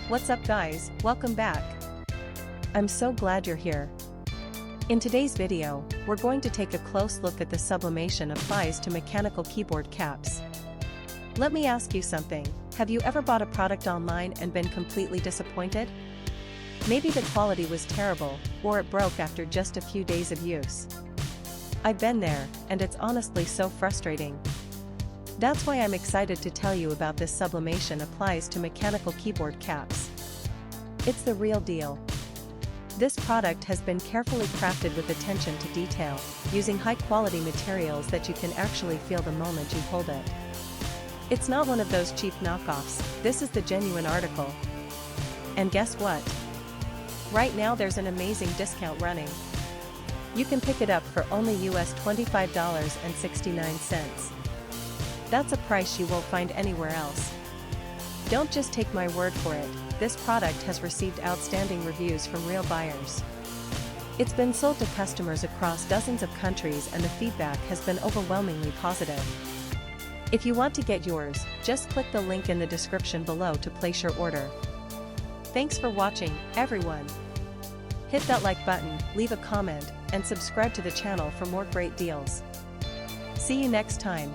What's up guys, welcome back. I'm so glad you're here. In today's video, we're going to take a close look at the sublimation applies to mechanical keyboard caps. Let me ask you something, have you ever bought a product online and been completely disappointed? Maybe the quality was terrible, or it broke after just a few days of use. I've been there, and it's honestly so frustrating. That's why I'm excited to tell you about this sublimation applies to mechanical keyboard caps. It's the real deal. This product has been carefully crafted with attention to detail, using high-quality materials that you can actually feel the moment you hold it. It's not one of those cheap knockoffs, this is the genuine article. And guess what? Right now there's an amazing discount running. You can pick it up for only US $25.69. That's a price you won't find anywhere else. Don't just take my word for it, this product has received outstanding reviews from real buyers. It's been sold to customers across dozens of countries and the feedback has been overwhelmingly positive. If you want to get yours, just click the link in the description below to place your order. Thanks for watching, everyone. Hit that like button, leave a comment, and subscribe to the channel for more great deals. See you next time.